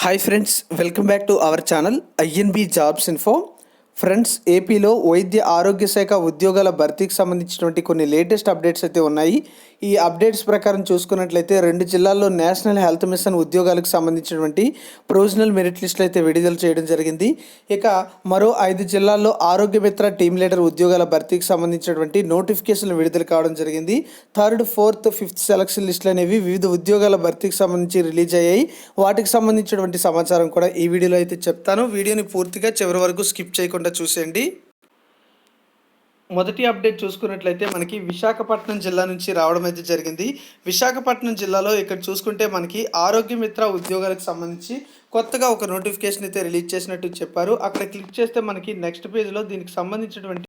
Hi friends, welcome back to our channel INB jobs info. Friends, ఏపీలో వైద్య ఆరోగ్య శాఖ ఉద్యోగాల భర్తీకి సంబంధించినటువంటి కొన్ని లేటెస్ట్ అప్డేట్స్ అయితే ఉన్నాయి. ఈ అప్డేట్స్ ప్రకారం చూసుకున్నట్లయితే 2 జిల్లాల్లో నేషనల్ హెల్త్ మిషన్ ఉద్యోగాలకు సంబంధించినటువంటి ప్రొవిజనల్ మెరిట్ లిస్టులు అయితే విడుదల చేయడం జరిగింది. ఇక మరో 5 జిల్లాల్లో ఆరోగ్య మిత్ర టీమ్ లీడర్ ఉద్యోగాల భర్తీకి సంబంధించినటువంటి నోటిఫికేషన్లు విడుదల కావడం జరిగింది. 3rd, 4th, 5th సెలక్షన్ లిస్టులు అనేవి వివిధ ఉద్యోగాల భర్తీకి సంబంధించి రిలీజ్ అయ్యాయి. వాటికి సంబంధించినటువంటి సమాచారం కూడా ఈ వీడియోలో అయితే చెప్తాను. వీడియోని పూర్తిగా చివరి వరకు స్కిప్ చేయకుండా చూసేయండి. మొదటి అప్డేట్ చూసుకున్నట్లయితే మనకి విశాఖపట్నం జిల్లా నుంచి రావడం అయితే జరిగింది. విశాఖపట్నం జిల్లాలో ఇక్కడ చూసుకుంటే మనకి ఆరోగ్య మిత్ర ఉద్యోగాలకు సంబంధించి కొత్తగా ఒక నోటిఫికేషన్ అయితే రిలీజ్ చేసినట్టు చెప్పారు. అక్కడ క్లిక్ చేస్తే మనకి నెక్స్ట్ పేజ్లో దీనికి సంబంధించినటువంటి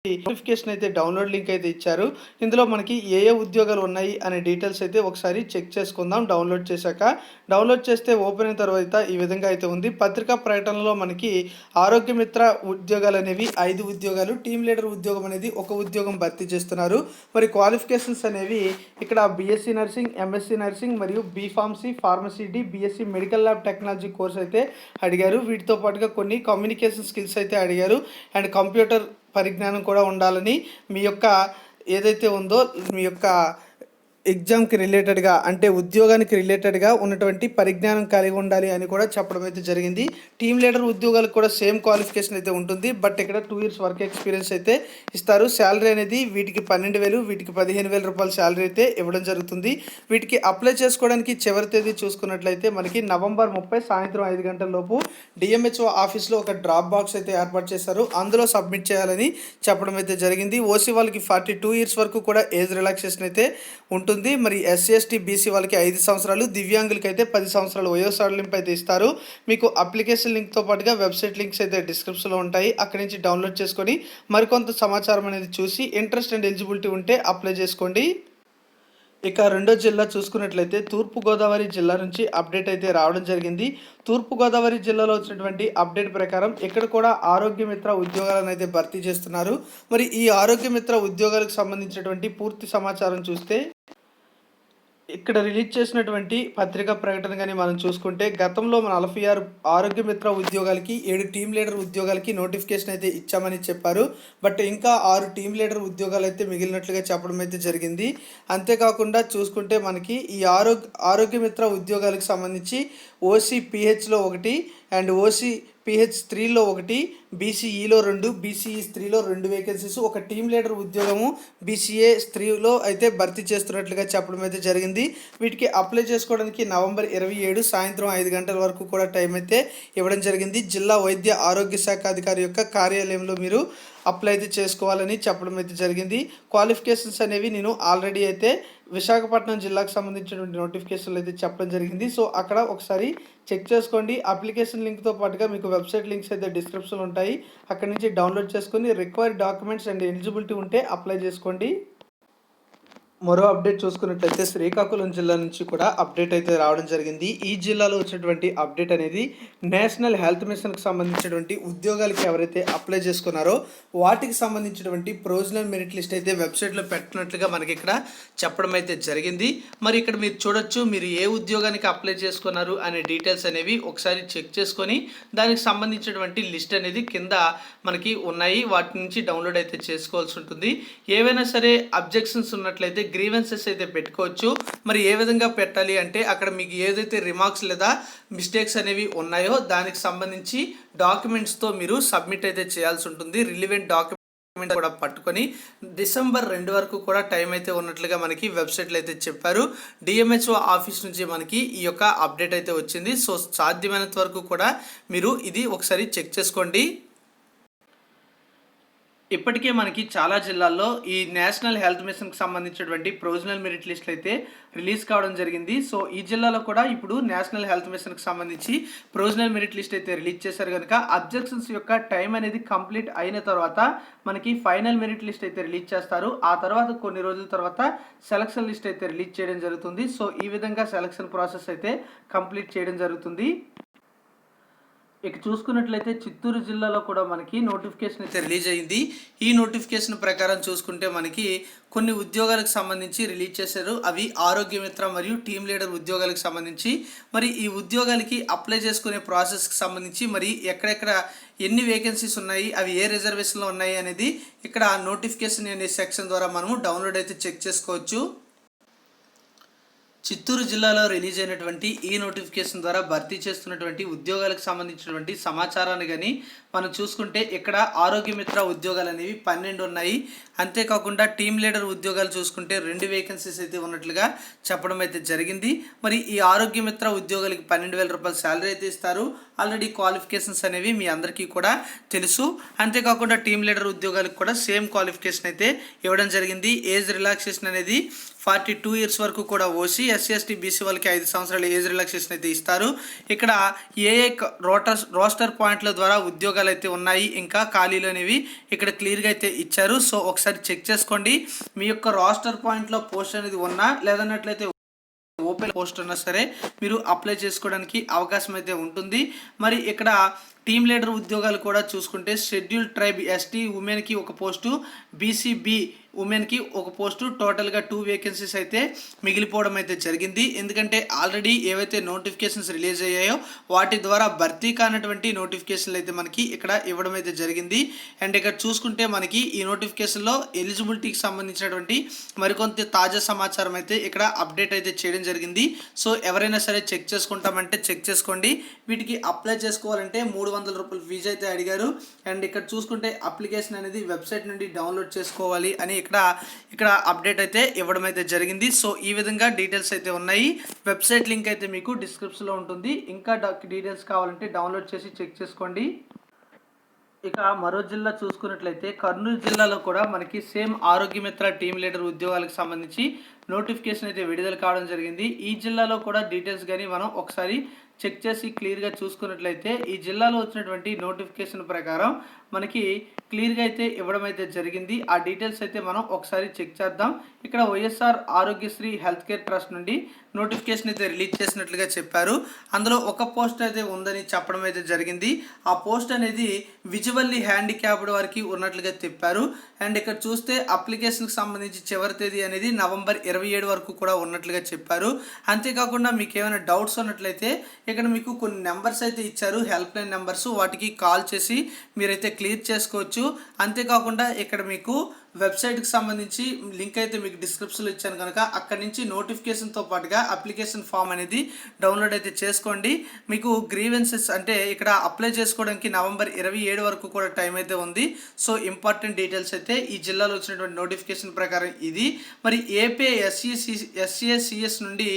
నోటిఫికేషన్ అయితే డౌన్లోడ్ లింక్ అయితే ఇచ్చారు. ఇందులో మనకి ఏ ఉద్యోగాలు ఉన్నాయి అనే డీటెయిల్స్ అయితే ఒకసారి చెక్ చేసుకుందాం. డౌన్లోడ్ చేస్తే ఓపెన్ అయిన తర్వాత ఈ విధంగా అయితే ఉంది. పత్రికా ప్రకటనలో మనకి ఆరోగ్య మిత్ర ఉద్యోగాలు అనేవి 5 ఉద్యోగాలు, టీమ్ లీడర్ ఉద్యోగం అనేది 1 ఉద్యోగం భర్తీ చేస్తున్నారు. మరి క్వాలిఫికేషన్స్ అనేవి ఇక్కడ బీఎస్సీ నర్సింగ్, ఎంఎస్సీ నర్సింగ్ మరియు B pharmacy, pharmacy D, BSc medical lab technology course అయితే అడిగారు. వీటితో పాటుగా కొన్ని కమ్యూనికేషన్ స్కిల్స్ అయితే అడిగారు అండ్ కంప్యూటర్ పరిజ్ఞానం కూడా ఉండాలని, మీ యొక్క ఏదైతే ఉందో మీ యొక్క ఎగ్జామ్కి రిలేటెడ్గా అంటే ఉద్యోగానికి రిలేటెడ్గా ఉన్నటువంటి పరిజ్ఞానం కలిగి ఉండాలి అని కూడా చెప్పడం అయితే జరిగింది. టీమ్ లీడర్ ఉద్యోగాలకు కూడా సేమ్ క్వాలిఫికేషన్ అయితే ఉంటుంది. బట్ ఇక్కడ 2 years వర్క్ ఎక్స్పీరియన్స్ అయితే ఇస్తారు. శాలరీ అనేది వీటికి 12,000, వీటికి 15,000 రూపాయల శాలరీ అయితే ఇవ్వడం జరుగుతుంది. వీటికి అప్లై చేసుకోవడానికి చివరి తేదీ చూసుకున్నట్లయితే మనకి నవంబర్ 30 సాయంత్రం 5 గంటల లోపు డిఎంహెచ్ఓ ఆఫీస్లో ఒక డ్రాప్ బాక్స్ అయితే ఏర్పాటు చేశారు. అందులో సబ్మిట్ చేయాలని చెప్పడం అయితే జరిగింది. ఓసీ వాళ్ళకి 42 years వరకు కూడా ఏజ్ రిలాక్సేషన్ అయితే ఉంటుంది. మరి ఎస్సీ ఎస్టీ బీసీ వాళ్ళకి 5 సంవత్సరాలు, దివ్యాంగులకి అయితే 10 సంవత్సరాలు వయో సడలింపు అయితే ఇస్తారు. మీకు అప్లికేషన్ లింక్తో పాటుగా వెబ్సైట్ లింక్స్ అయితే డిస్క్రిప్షన్లో ఉంటాయి. అక్కడి నుంచి డౌన్లోడ్ చేసుకొని మరికొంత సమాచారం అనేది చూసి ఇంట్రెస్ట్ అండ్ ఎలిజిబిలిటీ ఉంటే అప్లై చేసుకోండి. ఇక రెండో జిల్లా చూసుకున్నట్లయితే తూర్పుగోదావరి జిల్లా నుంచి అప్డేట్ అయితే రావడం జరిగింది. తూర్పుగోదావరి జిల్లాలో వచ్చినటువంటి అప్డేట్ ప్రకారం ఇక్కడ కూడా ఆరోగ్య మిత్ర ఉద్యోగాలను అయితే భర్తీ చేస్తున్నారు. మరి ఈ ఆరోగ్య మిత్ర ఉద్యోగాలకు సంబంధించినటువంటి పూర్తి సమాచారం చూస్తే ఇక్కడ రిలీజ్ చేసినటువంటి పత్రికా ప్రకటన కానీ మనం చూసుకుంటే గతంలో 46 ఆరోగ్య మిత్ర ఉద్యోగాలకి 7 టీమ్ లీడర్ ఉద్యోగాలకి నోటిఫికేషన్ అయితే ఇచ్చామని చెప్పారు. బట్ ఇంకా 6 టీమ్ లీడర్ ఉద్యోగాలు అయితే మిగిలినట్లుగా చెప్పడం అయితే జరిగింది. అంతేకాకుండా చూసుకుంటే మనకి ఈ ఆరోగ్య మిత్ర ఉద్యోగాలకు సంబంధించి ఓసీ పిహెచ్లో 1 అండ్ ఓసీ పిహెచ్ 3లో 1, బీసీఈలో 2, బీసీఈ 3లో 2 వేకెన్సీస్, ఒక టీమ్ లీడర్ ఉద్యోగము బీసీఏ 3లో అయితే భర్తీ చేస్తున్నట్లుగా చెప్పడం అయితే జరిగింది. వీటికి అప్లై చేసుకోవడానికి నవంబర్ 27 సాయంత్రం 5 గంటల వరకు కూడా టైం అయితే ఇవ్వడం జరిగింది. జిల్లా వైద్య ఆరోగ్య శాఖ అధికారి యొక్క కార్యాలయంలో మీరు అప్లై అయితే చేసుకోవాలని చెప్పడం అయితే జరిగింది. క్వాలిఫికేషన్స్ అనేవి నేను ఆల్రెడీ అయితే విశాఖపట్నం జిల్లాకు సంబంధించినటువంటి నోటిఫికేషన్లు అయితే చెప్పడం జరిగింది. సో అక్కడ ఒకసారి చెక్ చేసుకోండి. అప్లికేషన్ లింక్తో పాటుగా మీకు వెబ్సైట్ లింక్స్ అయితే డిస్క్రిప్షన్లో ఉంటాయి. అక్కడి నుంచి డౌన్లోడ్ చేసుకొని రిక్వైర్డ్ డాక్యుమెంట్స్ అండ్ ఎలిజిబిలిటీ ఉంటే అప్లై చేసుకోండి. మరో అప్డేట్ చూసుకున్నట్లయితే శ్రీకాకుళం జిల్లా నుంచి కూడా అప్డేట్ అయితే రావడం జరిగింది. ఈ జిల్లాలో వచ్చినటువంటి అప్డేట్ అనేది నేషనల్ హెల్త్ మిషన్కి సంబంధించినటువంటి ఉద్యోగాలకి ఎవరైతే అప్లై చేసుకున్నారో వాటికి సంబంధించినటువంటి ప్రొవిజనల్ మెరిట్ లిస్ట్ అయితే వెబ్సైట్లో పెట్టినట్లుగా మనకి ఇక్కడ చెప్పడం అయితే జరిగింది. మరి ఇక్కడ మీరు చూడొచ్చు, మీరు ఏ ఉద్యోగానికి అప్లై చేసుకున్నారు అనే డీటెయిల్స్ అనేవి ఒకసారి చెక్ చేసుకొని దానికి సంబంధించినటువంటి లిస్ట్ అనేది కింద మనకి ఉన్నాయి. వాటి నుంచి డౌన్లోడ్ అయితే చేసుకోవాల్సి ఉంటుంది. ఏవైనా సరే అబ్జెక్షన్స్ ఉన్నట్లయితే గ్రీవెన్సెస్ అయితే పెట్టుకోవచ్చు. మరి ఏ విధంగా పెట్టాలి అంటే అక్కడ మీకు ఏదైతే రిమార్క్స్ లేదా మిస్టేక్స్ అనేవి ఉన్నాయో దానికి సంబంధించి డాక్యుమెంట్స్తో మీరు సబ్మిట్ అయితే చేయాల్సి ఉంటుంది. రిలివెంట్ డాక్యుమెంట్ కూడా పట్టుకొని డిసెంబర్ 2 వరకు కూడా టైం అయితే ఉన్నట్లుగా మనకి వెబ్సైట్లో అయితే చెప్పారు. డిఎంహెచ్ఓ ఆఫీస్ నుంచి మనకి ఈ యొక్క అప్డేట్ అయితే వచ్చింది. సో సాధ్యమైనంత వరకు కూడా మీరు ఇది ఒకసారి చెక్ చేసుకోండి. ఇప్పటికే మనకి చాలా జిల్లాల్లో ఈ నేషనల్ హెల్త్ మిషన్కి సంబంధించినటువంటి ప్రొవిజనల్ మెరిట్ లిస్టులు అయితే రిలీజ్ కావడం జరిగింది. సో ఈ జిల్లాలో కూడా ఇప్పుడు నేషనల్ హెల్త్ మిషన్కి సంబంధించి ప్రొవిజనల్ మెరిట్ లిస్ట్ అయితే రిలీజ్ చేశారు కనుక అబ్జెక్షన్స్ యొక్క టైం అనేది కంప్లీట్ అయిన తర్వాత మనకి ఫైనల్ మెరిట్ లిస్ట్ అయితే రిలీజ్ చేస్తారు. ఆ తర్వాత కొన్ని రోజుల తర్వాత సెలక్షన్ లిస్ట్ అయితే రిలీజ్ చేయడం జరుగుతుంది. సో ఈ విధంగా సెలక్షన్ ప్రాసెస్ అయితే కంప్లీట్ చేయడం జరుగుతుంది. ఇక చూసుకున్నట్లయితే చిత్తూరు జిల్లాలో కూడా మనకి నోటిఫికేషన్ అయితే రిలీజ్ అయింది. ఈ నోటిఫికేషన్ ప్రకారం చూసుకుంటే మనకి కొన్ని ఉద్యోగాలకు సంబంధించి రిలీజ్ చేశారు. అవి ఆరోగ్య మిత్ర మరియు టీమ్ లీడర్ ఉద్యోగాలకు సంబంధించి. మరి ఈ ఉద్యోగాలకి అప్లై చేసుకునే ప్రాసెస్కి సంబంధించి మరి ఎక్కడెక్కడ ఎన్ని వేకెన్సీస్ ఉన్నాయి, అవి ఏ రిజర్వేషన్లో ఉన్నాయి అనేది ఇక్కడ నోటిఫికేషన్ అనే సెక్షన్ ద్వారా మనము డౌన్లోడ్ అయితే చెక్ చేసుకోవచ్చు. చిత్తూరు జిల్లాలో రిలీజ్ అయినటువంటి ఈ నోటిఫికేషన్ ద్వారా భర్తీ చేస్తున్నటువంటి ఉద్యోగాలకు సంబంధించినటువంటి సమాచారాన్ని కానీ మనం చూసుకుంటే ఇక్కడ ఆరోగ్య మిత్ర ఉద్యోగాలు అనేవి 12 ఉన్నాయి. అంతేకాకుండా టీమ్ లీడర్ ఉద్యోగాలు చూసుకుంటే 2 వేకెన్సీస్ అయితే ఉన్నట్లుగా చెప్పడం అయితే జరిగింది. మరి ఈ ఆరోగ్య మిత్ర ఉద్యోగాలకి 12,000 రూపాయల శాలరీ అయితే ఇస్తారు. ఆల్రెడీ క్వాలిఫికేషన్స్ అనేవి మీ అందరికీ కూడా తెలుసు. అంతేకాకుండా టీమ్ లీడర్ ఉద్యోగాలకు కూడా సేమ్ క్వాలిఫికేషన్ అయితే ఇవ్వడం జరిగింది. ఏజ్ రిలాక్సేషన్ అనేది 42 ఇయర్స్ వరకు కూడా ఓసీ, ఎస్సీ ఎస్టీ బీసీ వాళ్ళకి 5 సంవత్సరాల ఏజ్ రిలాక్సేషన్ అయితే ఇస్తారు. ఇక్కడ ఏ రోస్టర్ పాయింట్ల ద్వారా ఉద్యోగాలు అయితే ఉన్నాయి, ఇంకా ఖాళీలు అనేవి ఇక్కడ క్లియర్గా అయితే ఇచ్చారు. సో ఒకసారి చెక్ చేసుకోండి. మీ యొక్క రోస్టర్ పాయింట్లో పోస్ట్ అనేది ఉన్నా లేదన్నట్లయితే ఓపెన్ పోస్ట్ ఉన్నా సరే మీరు అప్లై చేసుకోవడానికి అవకాశం అయితే ఉంటుంది. మరి ఇక్కడ టీమ్ లీడర్ ఉద్యోగాలు కూడా చూసుకుంటే షెడ్యూల్ ట్రైబ్ ఎస్టీ ఉమెన్కి ఒక పోస్టు, బీసీబీ ఉమెన్కి ఒక పోస్టు, టోటల్గా 2 వేకెన్సీస్ అయితే మిగిలిపోవడం అయితే జరిగింది. ఎందుకంటే ఆల్రెడీ ఏవైతే నోటిఫికేషన్స్ రిలీజ్ అయ్యాయో వాటి ద్వారా భర్తీ కానటువంటి నోటిఫికేషన్లు అయితే మనకి ఇక్కడ ఇవ్వడం అయితే జరిగింది. అండ్ ఇక్కడ చూసుకుంటే మనకి ఈ నోటిఫికేషన్లో ఎలిజిబిలిటీకి సంబంధించినటువంటి మరికొంత తాజా సమాచారం అయితే ఇక్కడ అప్డేట్ అయితే చేయడం జరిగింది. సో ఎవరైనా సరే చెక్ చేసుకుంటామంటే చెక్ చేసుకోండి. వీటికి అప్లై చేసుకోవాలంటే 300 రూపాయల ఫీజు అయితే అడిగారు. అండ్ ఇక్కడ చూసుకుంటే అప్లికేషన్ అనేది వెబ్సైట్ నుండి డౌన్లోడ్ చేసుకోవాలి అని ఇక్కడ అప్డేట్ అయితే ఇవ్వడం అయితే జరిగింది. సో ఈ విధంగా డీటెయిల్స్ అయితే ఉన్నాయి. వెబ్సైట్ లింక్ అయితే మీకు డిస్క్రిప్షన్లో ఉంటుంది. ఇంకా డీటెయిల్స్ కావాలంటే డౌన్లోడ్ చేసి చెక్ చేసుకోండి. ఇక మరో జిల్లా చూసుకున్నట్లయితే కర్నూలు జిల్లాలో కూడా మనకి సేమ్ ఆరోగ్య మిత్ర టీమ్ లీడర్ ఉద్యోగాలకు సంబంధించి నోటిఫికేషన్ అయితే విడుదల కావడం జరిగింది. ఈ జిల్లాలో కూడా డీటెయిల్స్ కానీ మనం ఒకసారి చెక్ చేసి క్లియర్గా చూసుకున్నట్లయితే ఈ జిల్లాలో వచ్చినటువంటి నోటిఫికేషన్ ప్రకారం మనకి క్లియర్గా అయితే ఇవ్వడం అయితే జరిగింది. ఆ డీటెయిల్స్ అయితే మనం ఒకసారి చెక్ చేద్దాం. ఇక్కడ YSR Aarogyasri health care trust నుండి నోటిఫికేషన్ అయితే రిలీజ్ చేసినట్లుగా చెప్పారు. అందులో ఒక పోస్ట్ అయితే ఉందని చెప్పడం అయితే జరిగింది. ఆ పోస్ట్ అనేది విజువల్లీ హ్యాండిక్యాప్డ్ వారికి ఉన్నట్లుగా చెప్పారు. అండ్ ఇక్కడ చూస్తే అప్లికేషన్కి సంబంధించి చివరి తేదీ అనేది నవంబర్ 27 వరకు కూడా ఉన్నట్లుగా చెప్పారు. అంతేకాకుండా మీకు ఏమైనా డౌట్స్ ఉన్నట్లయితే ఇక్కడ మీకు కొన్ని నెంబర్స్ అయితే ఇచ్చారు, హెల్ప్ లైన్ నెంబర్స్. వాటికి కాల్ చేసి మీరైతే క్లియర్ చేసుకోవచ్చు. అంతేకాకుండా ఇక్కడ మీకు వెబ్సైట్కి సంబంధించి లింక్ అయితే మీకు డిస్క్రిప్షన్లో ఇచ్చాను కనుక అక్కడి నుంచి నోటిఫికేషన్తో పాటుగా అప్లికేషన్ ఫామ్ అనేది డౌన్లోడ్ అయితే చేసుకోండి. మీకు గ్రీవెన్సెస్ అంటే ఇక్కడ అప్లై చేసుకోవడానికి నవంబర్ 27 వరకు కూడా టైం అయితే ఉంది. సో ఇంపార్టెంట్ డీటెయిల్స్ అయితే ఈ జిల్లాలో వచ్చినటువంటి నోటిఫికేషన్ ప్రకారం ఇది. మరి ఏపీ ఎస్ఏసిఎస్ నుండి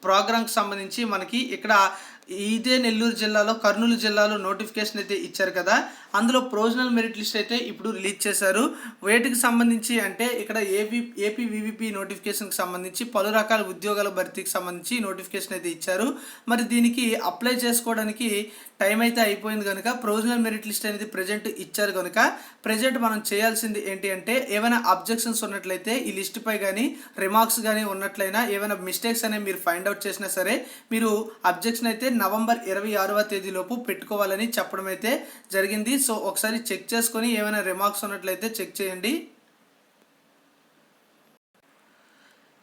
ప్రోగ్రామ్కి సంబంధించి మనకి ఇక్కడ ఇదే నెల్లూరు జిల్లాలో కర్నూలు జిల్లాలో నోటిఫికేషన్ అయితే ఇచ్చారు కదా, అందులో ప్రొవిజనల్ మెరిట్ లిస్ట్ అయితే ఇప్పుడు రిలీజ్ చేశారు. వేటికి సంబంధించి అంటే ఇక్కడ ఏపీ వివిపి నోటిఫికేషన్కి సంబంధించి పలు రకాల ఉద్యోగాల భర్తీకి సంబంధించి నోటిఫికేషన్ అయితే ఇచ్చారు. మరి దీనికి అప్లై చేసుకోవడానికి టైం అయితే అయిపోయింది కనుక ప్రొవిజనల్ మెరిట్ లిస్ట్ అనేది ప్రజెంట్ ఇచ్చారు కనుక ప్రజెంట్ మనం చేయాల్సింది ఏంటి అంటే ఏమైనా అబ్జెక్షన్స్ ఉన్నట్లయితే ఈ లిస్టుపై కానీ రిమార్క్స్ కానీ ఉన్నట్లయినా ఏమైనా మిస్టేక్స్ అనేవి మీరు ఫైండ్ అవుట్ చేసినా సరే మీరు అబ్జెక్షన్ అయితే నవంబర్ 26వ తేదీలోపు పెట్టుకోవాలని చెప్పడం అయితే జరిగింది. సో ఒకసారి చెక్ చేసుకొని ఏమైనా రిమార్క్స్ ఉన్నట్లయితే చెక్ చేయండి.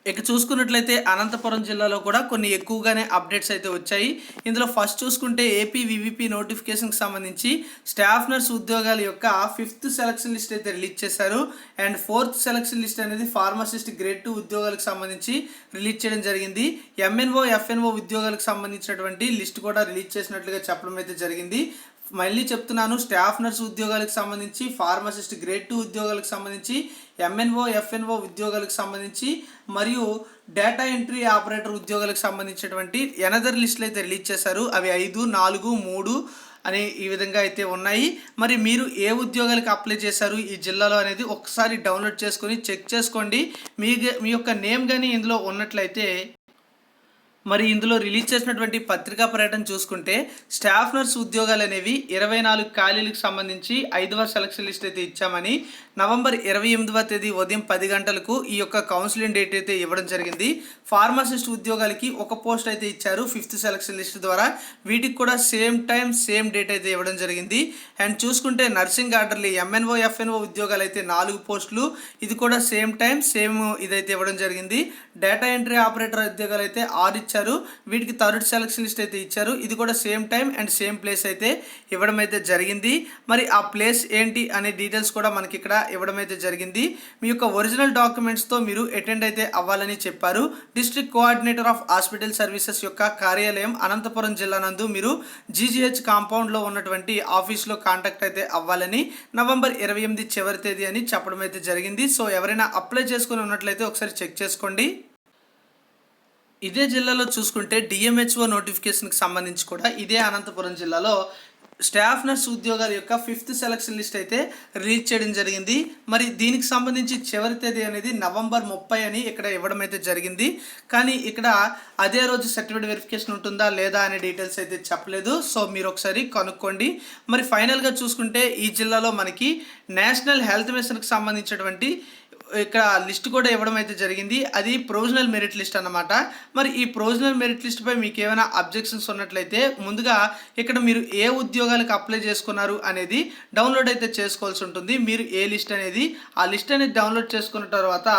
ఇక చూసుకున్నట్లయితే అనంతపురం జిల్లాలో కూడా కొన్ని ఎక్కువగానే అప్డేట్స్ అయితే వచ్చాయి. ఇందులో ఫస్ట్ చూసుకుంటే ఏపీ వివిపి నోటిఫికేషన్కి సంబంధించి స్టాఫ్ నర్స్ ఉద్యోగాల యొక్క 5th సెలక్షన్ లిస్ట్ అయితే రిలీజ్ చేశారు. అండ్ 4th సెలక్షన్ లిస్ట్ అనేది ఫార్మసిస్ట్ గ్రేడ్ 2 ఉద్యోగాలకు సంబంధించి రిలీజ్ చేయడం జరిగింది. ఎంఎన్ఓ ఎఫ్ఎన్ఓ ఉద్యోగాలకు సంబంధించినటువంటి లిస్ట్ కూడా రిలీజ్ చేసినట్లుగా చెప్పడం అయితే జరిగింది. మళ్ళీ చెప్తున్నాను, స్టాఫ్ నర్స్ ఉద్యోగాలకు సంబంధించి, ఫార్మసిస్ట్ గ్రేడ్ 2 ఉద్యోగాలకు సంబంధించి, ఎంఎన్ఓ ఎఫ్ఎన్ఓ ఉద్యోగాలకు సంబంధించి మరియు డేటా ఎంట్రీ ఆపరేటర్ ఉద్యోగాలకు సంబంధించినటువంటి ఎనదర్ లిస్టులు అయితే రిలీజ్ చేశారు. అవి 5, 4, 3 అని ఈ విధంగా అయితే ఉన్నాయి. మరి మీరు ఏ ఉద్యోగాలకు అప్లై చేశారు ఈ జిల్లాలో అనేది ఒకసారి డౌన్లోడ్ చేసుకొని చెక్ చేసుకోండి. మీ యొక్క నేమ్ కానీ ఇందులో ఉన్నట్లయితే మరి ఇందులో రిలీజ్ చేసినటువంటి పత్రికా ప్రకటన చూసుకుంటే స్టాఫ్ నర్స్ ఉద్యోగాలు అనేవి 24 ఖాళీలకు సంబంధించి 5వ సెలక్షన్ లిస్ట్ అయితే ఇచ్చామని నవంబర్ 28వ తేదీ ఉదయం 10 గంటలకు ఈ యొక్క కౌన్సిలింగ్ డేట్ అయితే ఇవ్వడం జరిగింది. ఫార్మసిస్ట్ ఉద్యోగాలకి ఒక పోస్ట్ అయితే ఇచ్చారు 5th సెలక్షన్ లిస్ట్ ద్వారా. వీటికి కూడా సేమ్ టైం సేమ్ డేట్ అయితే ఇవ్వడం జరిగింది. అండ్ చూసుకుంటే నర్సింగ్ ఆర్డర్లీ ఎంఎన్ఓ ఎఫ్ఎన్ఓ ఉద్యోగాలు అయితే 4 పోస్టులు, ఇది కూడా సేమ్ టైం సేమ్ ఇదైతే ఇవ్వడం జరిగింది. డేటా ఎంట్రీ ఆపరేటర్ ఉద్యోగాలు అయితే 6 ఇచ్చారు, వీటికి 3rd సెలక్షన్ లిస్ట్ అయితే ఇచ్చారు. ఇది కూడా same time and same place అయితే ఇవ్వడం అయితే జరిగింది. మరి ఆ ప్లేస్ ఏంటి అనే డీటెయిల్స్ కూడా మనకి ఇక్కడ ఇవ్వడం అయితే జరిగింది. మీ యొక్క ఒరిజినల్ డాక్యుమెంట్స్తో మీరు అటెండ్ అయితే అవ్వాలని చెప్పారు. District coordinator of hospital services యొక్క కార్యాలయం అనంతపురం జిల్లా నందు మీరు జీజీహెచ్ కాంపౌండ్లో ఉన్నటువంటి ఆఫీస్లో కాంటాక్ట్ అయితే అవ్వాలని నవంబర్ 28 చివరి తేదీ అని చెప్పడం అయితే జరిగింది. సో ఎవరైనా అప్లై చేసుకుని ఉన్నట్లయితే ఒకసారి చెక్ చేసుకోండి. ఇదే జిల్లాలో చూసుకుంటే డిఎంహెచ్ఓ నోటిఫికేషన్కి సంబంధించి కూడా ఇదే అనంతపురం జిల్లాలో స్టాఫ్ నర్స్ ఉద్యోగాల యొక్క 5th సెలక్షన్ లిస్ట్ అయితే రిలీజ్ చేయడం జరిగింది. మరి దీనికి సంబంధించి చివరి తేదీ అనేది నవంబర్ 30 అని ఇక్కడ ఇవ్వడం అయితే జరిగింది. కానీ ఇక్కడ అదే రోజు సర్టిఫికేట్ వెరిఫికేషన్ ఉంటుందా లేదా అనే డీటెయిల్స్ అయితే చెప్పలేదు. సో మీరు ఒకసారి కనుక్కోండి. మరి ఫైనల్గా చూసుకుంటే ఈ జిల్లాలో మనకి నేషనల్ హెల్త్ మిషన్కి సంబంధించినటువంటి ఇక్కడ లిస్ట్ కూడా ఇవ్వడం అయితే జరిగింది. అది ప్రొవిజనల్ మెరిట్ లిస్ట్ అన్నమాట. మరి ఈ ప్రొవిజనల్ మెరిట్ లిస్ట్పై మీకు ఏమైనా అబ్జెక్షన్స్ ఉన్నట్లయితే ముందుగా ఇక్కడ మీరు ఏ ఉద్యోగాలకు అప్లై చేసుకున్నారు అనేది డౌన్లోడ్ అయితే చేసుకోవాల్సి ఉంటుంది. మీరు ఏ లిస్ట్ అనేది ఆ లిస్ట్ అనేది డౌన్లోడ్ చేసుకున్న తర్వాత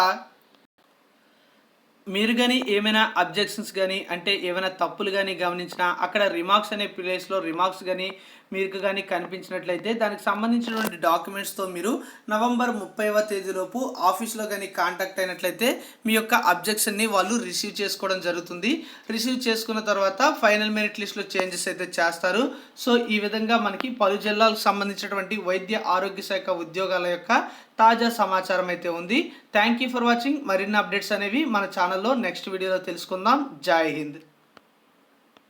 మీరు కానీ ఏమైనా అబ్జెక్షన్స్ కానీ అంటే ఏమైనా తప్పులు కానీ గమనించినా అక్కడ రిమార్క్స్ అనే ప్లేస్లో రిమార్క్స్ కానీ మీకు కానీ కనిపించినట్లయితే దానికి సంబంధించినటువంటి డాక్యుమెంట్స్తో మీరు నవంబర్ 30వ తేదీలోపు ఆఫీస్లో కానీ కాంటాక్ట్ అయినట్లయితే మీ యొక్క అబ్జెక్షన్ని వాళ్ళు రిసీవ్ చేసుకోవడం జరుగుతుంది. రిసీవ్ చేసుకున్న తర్వాత ఫైనల్ మెరిట్ లిస్ట్లో చేంజెస్ అయితే చేస్తారు. సో ఈ విధంగా మనకి పలు జిల్లాలకు సంబంధించినటువంటి వైద్య ఆరోగ్య శాఖ ఉద్యోగాల యొక్క తాజా సమాచారం అయితే ఉంది. Thank you for watching. మరిన్ని అప్డేట్స్ అనేవి మన ఛానల్లో నెక్స్ట్ వీడియోలో తెలుసుకుందాం. జై హింద్.